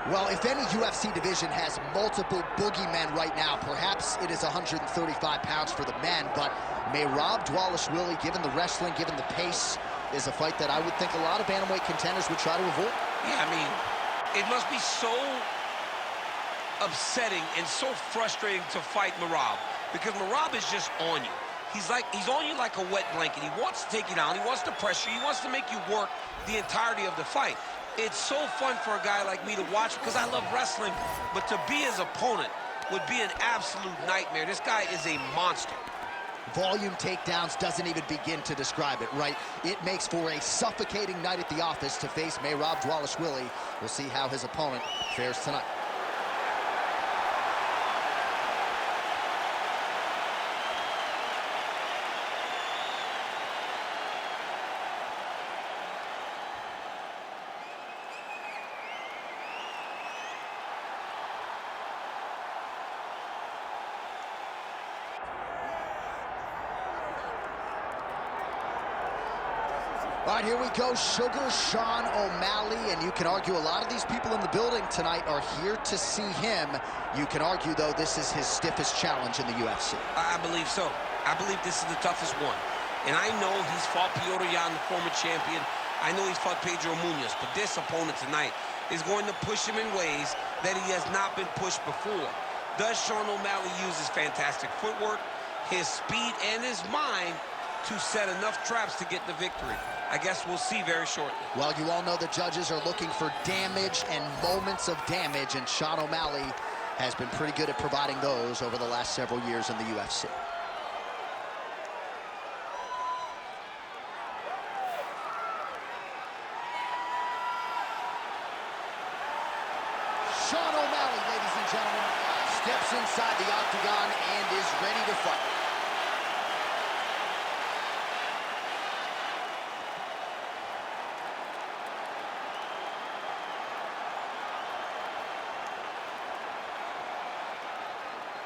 Well, if any UFC division has multiple boogeymen right now, perhaps it is 135 pounds for the men, but Merab Dvalishvili, given the wrestling, given the pace, is a fight that I would think a lot of bantamweight contenders would try to avoid. Yeah, I mean, it must be so upsetting and so frustrating to fight Merab, because Merab is just on you. He's on you like a wet blanket. He wants to take you down. He wants to pressure you. He wants to make you work the entirety of the fight. It's so fun for a guy like me to watch because I love wrestling, but to be his opponent would be an absolute nightmare. This guy is a monster. Volume takedowns doesn't even begin to describe it, right? It makes for a suffocating night at the office to face Merab Dvalishvili. We'll see how his opponent fares tonight. All right, here we go. Sugar Sean O'Malley, and you can argue a lot of these people in the building tonight are here to see him. You can argue, though, this is his stiffest challenge in the UFC. I believe so. I believe this is the toughest one. And I know he's fought Piotr Jan, the former champion. I know he's fought Pedro Munoz, but this opponent tonight is going to push him in ways that he has not been pushed before. Does Sean O'Malley use his fantastic footwork, his speed, and his mind to set enough traps to get the victory? I guess we'll see very shortly. Well, you all know the judges are looking for damage and moments of damage, and Sean O'Malley has been pretty good at providing those over the last several years in the UFC. Sean O'Malley, ladies and gentlemen, steps inside the octagon and is ready to fight.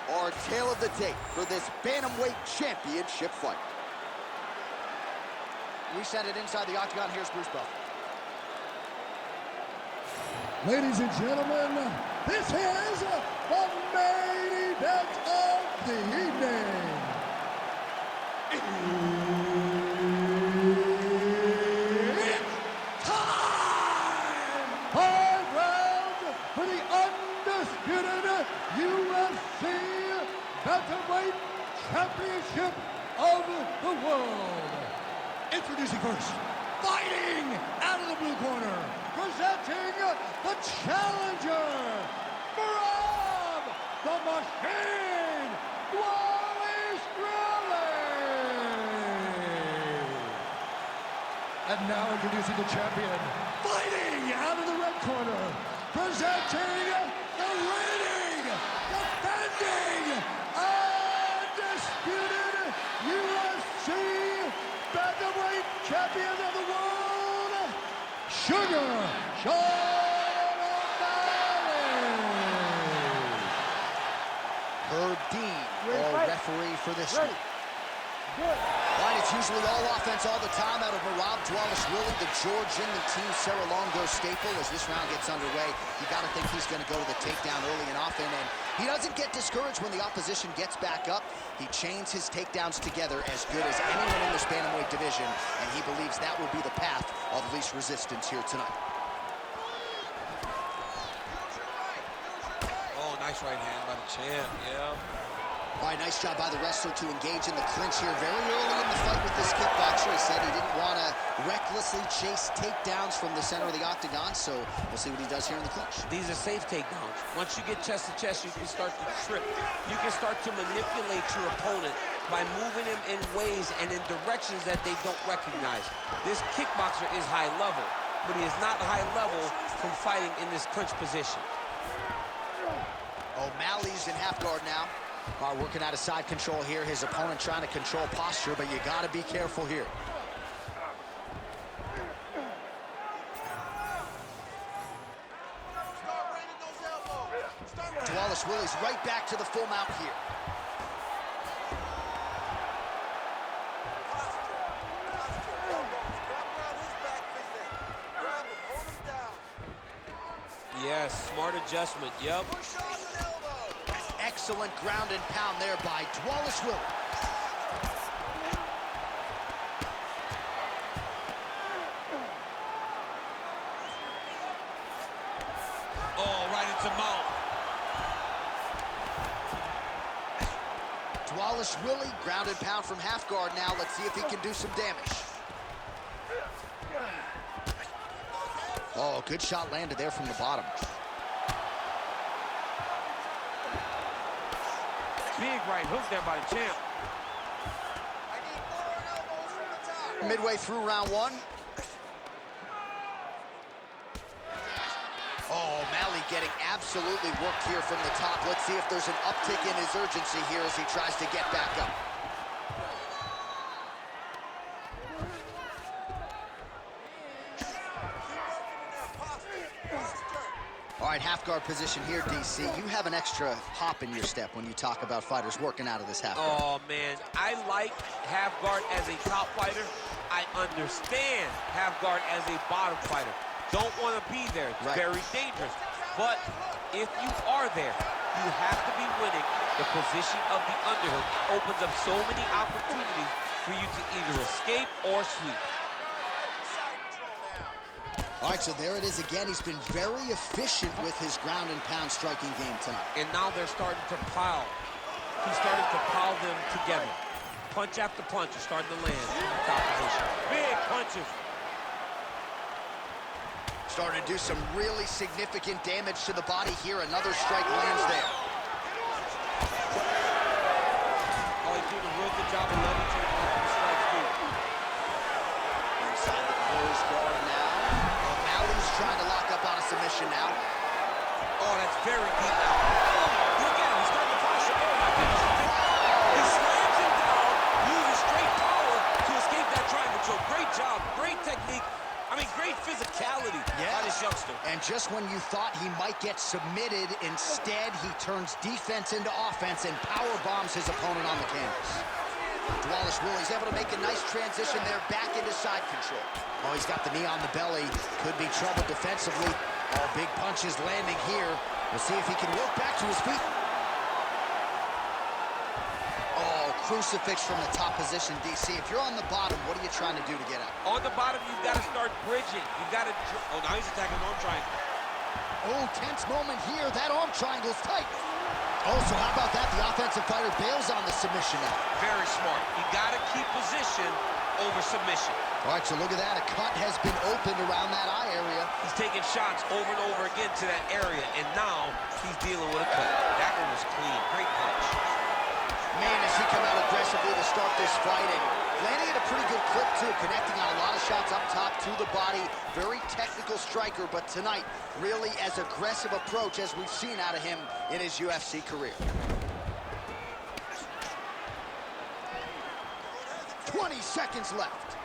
Our tale of the tape for this bantamweight championship fight. We send it inside the octagon. Here's Bruce Buffer. Ladies and gentlemen, this is the main event of the evening. It's time! 5 rounds for the undisputed UFC Bantamweight Championship of the world. Introducing first, fighting out of the blue corner, presenting the challenger, Merab the Machine Dvalishvili. And now introducing the champion, fighting out of the red corner, presenting the reigning, defending, undisputed UFC Bantamweight Champion of the world, Sugar Sean O'Malley. Herb Dean, our referee for this one. Right, it's usually all offense all the time out of Merab Dvalishvili, the Georgian, the Team Serra-Longo staple. As this round gets underway, you got to think he's going to go to the takedown early and often, and he doesn't get discouraged when the opposition gets back up. He chains his takedowns together as good as anyone in this bantamweight division, and he believes that will be the path of least resistance here tonight. Oh, nice right hand by the champ, yeah. All right, nice job by the wrestler to engage in the clinch here very early in the fight with this kickboxer. He said he didn't want to recklessly chase takedowns from the center of the octagon, so we'll see what he does here in the clinch. These are safe takedowns. Once you get chest to chest, you can start to trip. You can start to manipulate your opponent by moving him in ways and in directions that they don't recognize. This kickboxer is high level, but he is not high level from fighting in this clinch position. O'Malley's in half guard now. Working out of side control here. His opponent trying to control posture, but you got to be careful here. Dvalishvili's right back to the full mount here. Yes, smart adjustment, yep. Excellent ground and pound there by Dvalishvili. Oh, right into mount. Dvalishvili, ground and pound from half guard now. Let's see if he can do some damage. Oh, good shot landed there from the bottom. Big right hook there by the champ. Midway through round one. Oh, O'Malley getting absolutely worked here from the top. Let's see if there's an uptick in his urgency here as he tries to get back up. All right, half guard position here, DC. You have an extra hop in your step when you talk about fighters working out of this half guard. Oh, man, I like half guard as a top fighter. I understand half guard as a bottom fighter. Don't want to be there. It's very dangerous. But if you are there, you have to be winning. The position of the underhook opens up so many opportunities for you to either escape or sweep. All right, so there it is again. He's been very efficient with his ground and pound striking game tonight. And now they're starting to pile. He's starting to pile them together. Punch after punch is starting to land in the top position. Big punches. Starting to do some really significant damage to the body here. Another strike lands there. Oh, he's doing a real good job of leveraging the strikes, too. Inside the closed guard now. O'Malley's trying to lock up on a submission now. Oh, that's very deep now. Oh, look at him. He's starting to posture. Oh, my goodness. He slams him down, uses straight power to escape that triangle choke. Great job. Great technique. I mean, great physicality by this youngster. And just when you thought he might get submitted, instead he turns defense into offense and power bombs his opponent on the canvas. Dvalishvili's able to make a nice transition there back into side control. Oh, he's got the knee on the belly. Could be trouble defensively. Oh, big punches landing here. We'll see if he can work back to his feet. Crucifix from the top position, DC. If you're on the bottom, what are you trying to do to get out? On the bottom, you've got to start bridging. You've got to... Oh, now he's attacking an arm triangle. Oh, tense moment here. That arm triangle's tight. Oh, so how about that? The offensive fighter bails on the submission now. Very smart. You got to keep position over submission. All right, so look at that. A cut has been opened around that eye area. He's taking shots over and over again to that area, and now he's dealing with a cut. That one was clean. Great punch. Man, has he come out aggressively to start this fight, and landing at a pretty good clip, too, connecting on a lot of shots up top to the body. Very technical striker, but tonight, really as aggressive approach as we've seen out of him in his UFC career. 20 seconds left.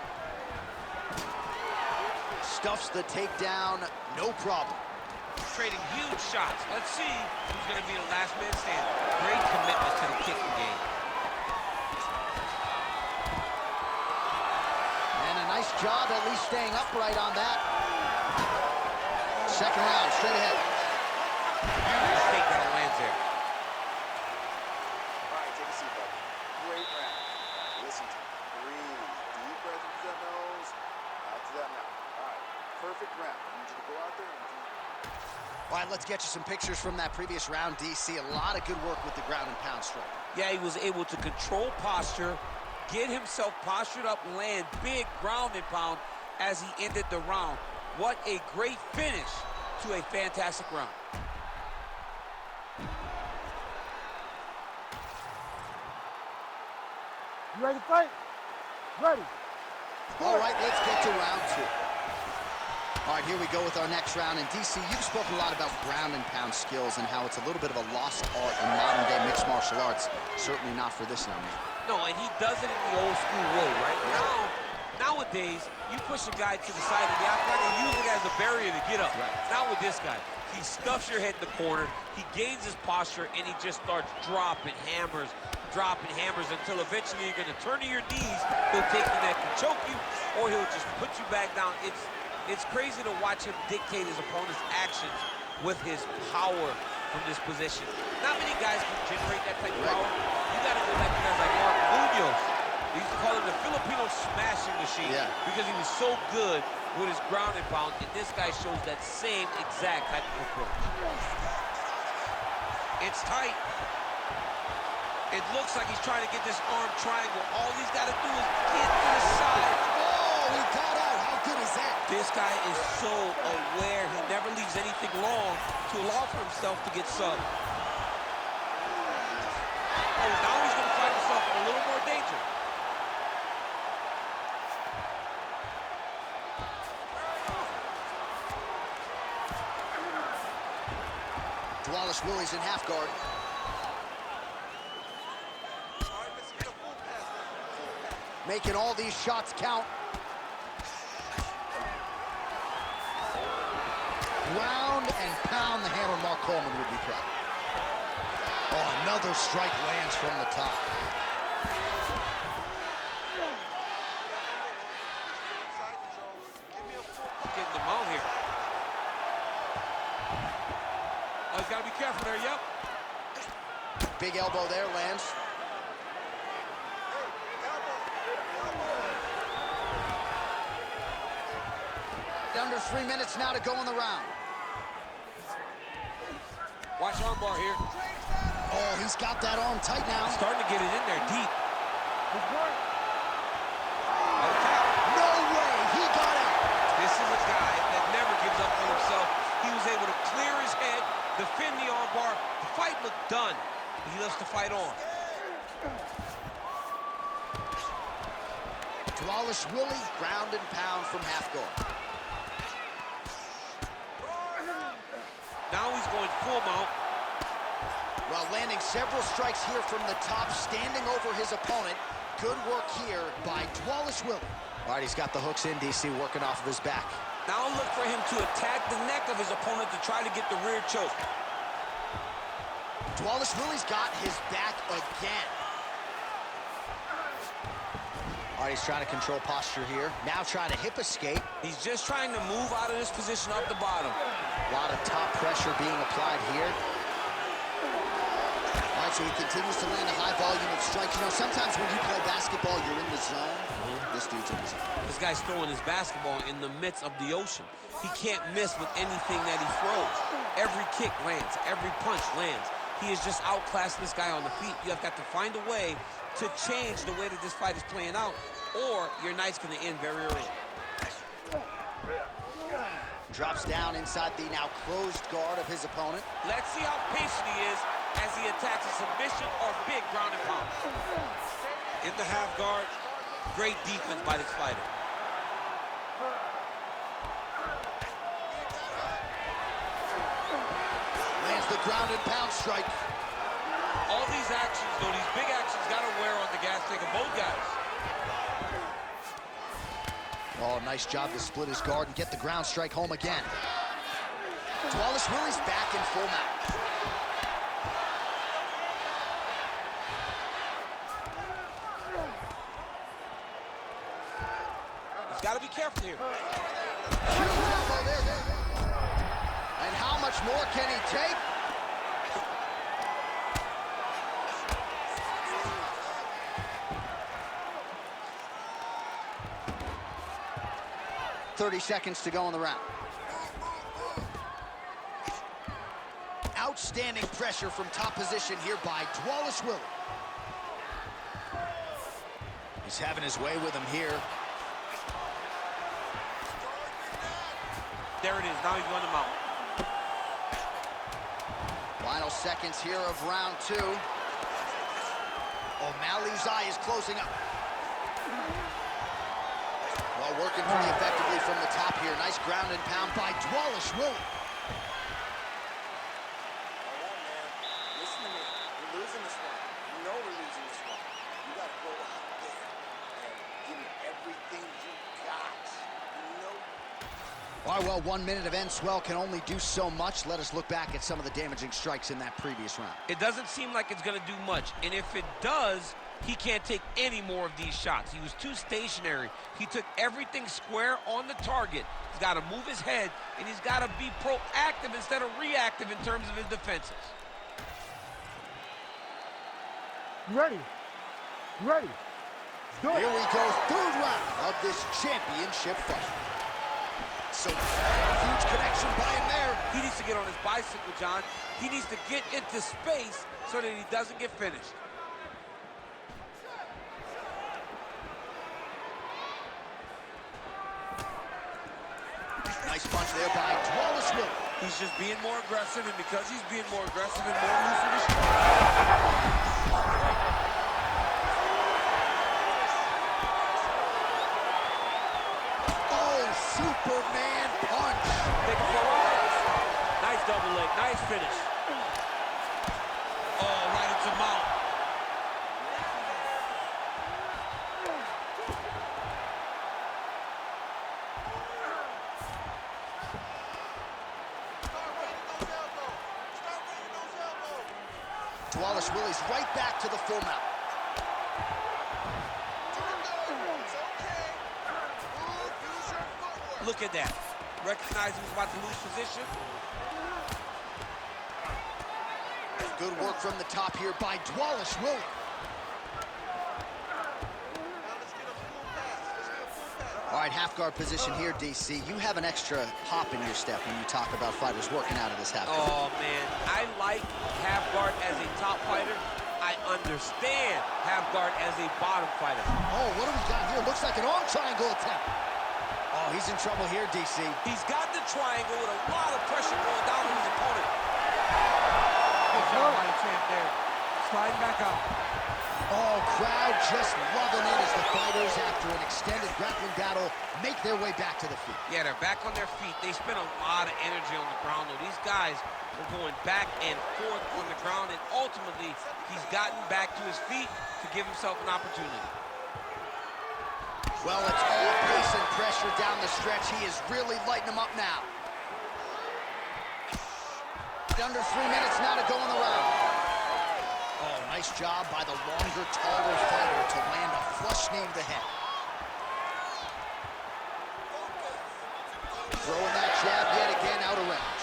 Stuffs the takedown, no problem. Trading huge shots. Let's see who's going to be the last man standing. Great commitment to the kicking game. And a nice job at least staying upright on that. Second round, straight ahead. Huge takedown lands there. All right, take a seat, buddy. Great round. Listen to me. Breathe. Deep breath into that nose, out to that mouth. All right, perfect round. I need you to go out there and do... All right, let's get you some pictures from that previous round, DC. A lot of good work with the ground and pound strike. Yeah, he was able to control posture, get himself postured up, land big ground and pound as he ended the round. What a great finish to a fantastic round. You ready to fight? Ready. All right, let's get to round two. All right, here we go with our next round. And DC, you've spoken a lot about ground and pound skills and how it's a little bit of a lost art in modern day mixed martial arts. Certainly not for this young man. No, and he does it in the old school way, right? Nowadays, you push a guy to the side of the octagon and use it as a barrier to get up. Right. Not with this guy. He stuffs your head in the corner, he gains his posture, and he just starts dropping hammers until eventually you're going to turn to your knees. He'll take the neck and choke you, or he'll just put you back down. It's crazy to watch him dictate his opponent's actions with his power from this position. Not many guys can generate that type of power. You got to go back to guys like Mark Munoz. They used to call him the Filipino smashing machine because he was so good with his ground and pound, and this guy shows that same exact type of approach. It's tight. It looks like he's trying to get this arm triangle. All he's got to do is get to the side. Oh, he got out. How good is that? This guy is so aware. He never leaves anything long to allow for himself to get subbed. Oh, now he's going to find himself in a little more danger. Dvalishvili's in half guard. Making all these shots count. Ground and pound. The hammer Mark Coleman would be proud. Oh, another strike lands from the top. Getting the mount here. Oh, he's got to be careful there, yep. Big elbow there lands. Under 3 minutes now to go in the round. Watch armbar here. Oh, he's got that arm tight now. Starting to get it in there deep. No way, he got out. This is a guy that never gives up on himself. He was able to clear his head, defend the armbar. The fight looked done. He loves to fight on. Dvalishvili, ground and pound from half guard. Now he's going full mount. While landing several strikes here from the top, standing over his opponent. Good work here by Dvalishvili. All right, he's got the hooks in, DC, working off of his back. Now look for him to attack the neck of his opponent to try to get the rear choke. Dvalishvili's got his back again. All right, he's trying to control posture here. Now trying to hip escape. He's just trying to move out of this position up the bottom. A lot of top pressure being applied here. All right, so he continues to land a high volume of strikes. You know, sometimes when you play basketball, you're in the zone. This dude's in the zone. This guy's throwing his basketball in the midst of the ocean. He can't miss with anything that he throws. Every kick lands. Every punch lands. He is just outclassing this guy on the feet. You have got to find a way to change the way that this fight is playing out, or your night's going to end very early. Drops down inside the now closed guard of his opponent. Let's see how patient he is as he attacks a submission or big ground and pound. In the half guard, great defense by this fighter. Lands the ground and pound strike. All these actions, though, these big actions, got to wear on the gas tank of both guys. Oh, nice job to split his guard and get the ground strike home again. Dvalishvili's back in full mount. He's got to be careful here. Huge elbow there. And how much more can he take? .30 seconds to go in the round. Outstanding pressure from top position here by Dvalishvili. He's having his way with him here. There it is. Now he's going to mount. Final seconds here of round 2. O'Malley's eye is closing up. Well, working pretty effectively from the top here. Nice ground and pound by Dvalishvili. All right, man. Listen to me. We're losing this one. You know we're losing this one. You got to go out there and give me everything you got. You know. All right, well, 1 minute of end swell can only do so much. Let us look back at some of the damaging strikes in that previous round. It doesn't seem like it's going to do much. And if it does, He can't take any more of these shots. He was too stationary. He took everything square on the target. He's got to move his head, and he's got to be proactive instead of reactive in terms of his defenses. You ready? You ready? Here we go, third round of this championship fight. So, huge connection by him there. He needs to get on his bicycle, John. He needs to get into space so that he doesn't get finished. Nice punch there by Dvalishvili. He's just being more aggressive, and because he's being more aggressive and more loose in his strike. Superman punch. Take it for a ride. Nice double leg, nice finish. Oh, right into mount. Dvalishvili's right back to the full mount. Look at that. Recognized he was about to lose position. Good work from the top here by Dvalishvili. All right, half guard position here, DC. You have an extra hop in your step when you talk about fighters working out of this half guard. Oh, man. I like half guard as a top fighter. I understand half guard as a bottom fighter. Oh, what do we got here? Looks like an arm triangle attempt. Oh, he's in trouble here, DC. He's got the triangle with a lot of pressure going down on his opponent. Good job by the champ there. Sliding back out. Oh, crowd just loving it as the fighters, after an extended grappling battle, make their way back to the feet. Yeah, they're back on their feet. They spent a lot of energy on the ground, though. These guys were going back and forth on the ground, and ultimately, he's gotten back to his feet to give himself an opportunity. Well, it's all pace and pressure down the stretch. He is really lighting them up now. Under 3 minutes now to go in the round. Oh, nice job by the longer, taller fighter to land a flush knee to the head. Throwing that jab yet again out of range.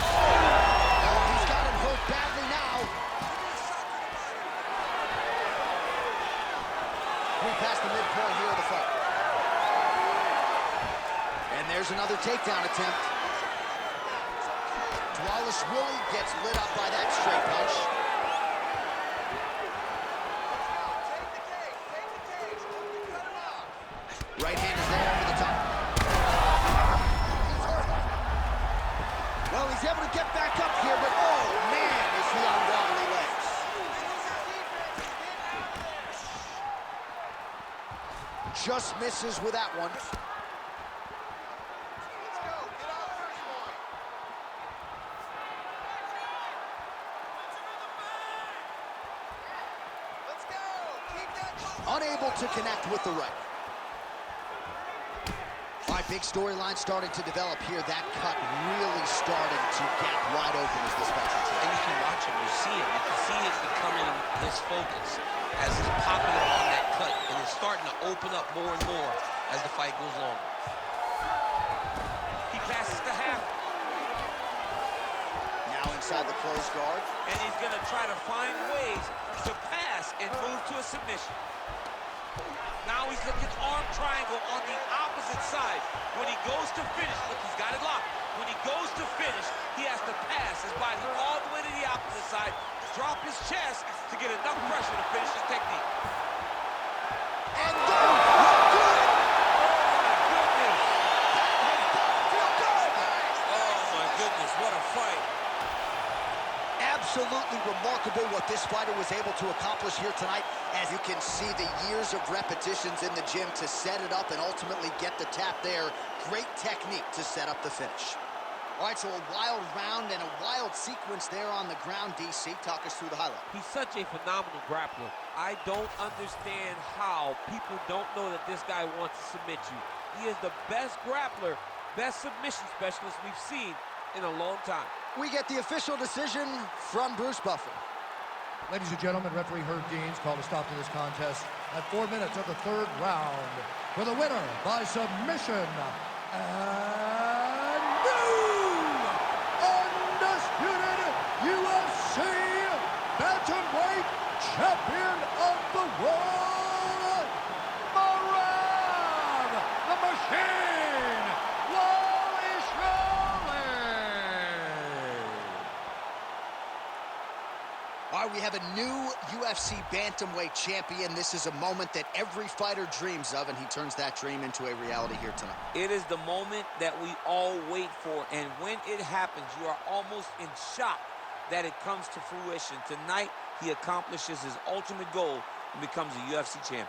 Oh, he's got him hurt badly now. We're past the midpoint here of the fight. And there's another takedown attempt. Dvalishvili gets lit up by that straight punch. Right hand is there over the top. He's hurt. Well, he's able to get back up here, but oh man, is he on wobbly legs. Just misses with that one. Unable to connect with the right. All right, big storyline starting to develop here. That cut really starting to gap wide open as this fight continues. And you can watch him, you see it. You can see it becoming his focus as he's popping it on that cut, and it's starting to open up more and more as the fight goes longer. He passes the half. Now inside the closed guard. And he's gonna try to find ways to pass and move to a submission. Now he's looking arm triangle on the opposite side. When he goes to finish, look, he's got it locked. When he goes to finish, he has to pass his body all the way to the opposite side, drop his chest to get enough pressure to finish his technique. And there, look good! Oh my goodness, what a fight. Absolutely remarkable what this fighter was able to accomplish here tonight. As you can see, the years of repetitions in the gym to set it up and ultimately get the tap there. Great technique to set up the finish. All right, so a wild round and a wild sequence there on the ground. DC, talk us through the highlight. He's such a phenomenal grappler. I don't understand how people don't know that this guy wants to submit you. He is the best grappler, best submission specialist we've seen in a long time. We get the official decision from Bruce Buffer. Ladies and gentlemen, referee Herb Deans called a stop to this contest at 4 minutes of the third round. For the winner by submission, and new undisputed UFC bantamweight champion of the world, Merab, the Machine, Dvalishvili. All right, we have a new UFC bantamweight champion. This is a moment that every fighter dreams of, and he turns that dream into a reality here tonight. It is the moment that we all wait for, and when it happens, you are almost in shock that it comes to fruition. Tonight, he accomplishes his ultimate goal and becomes a UFC champion.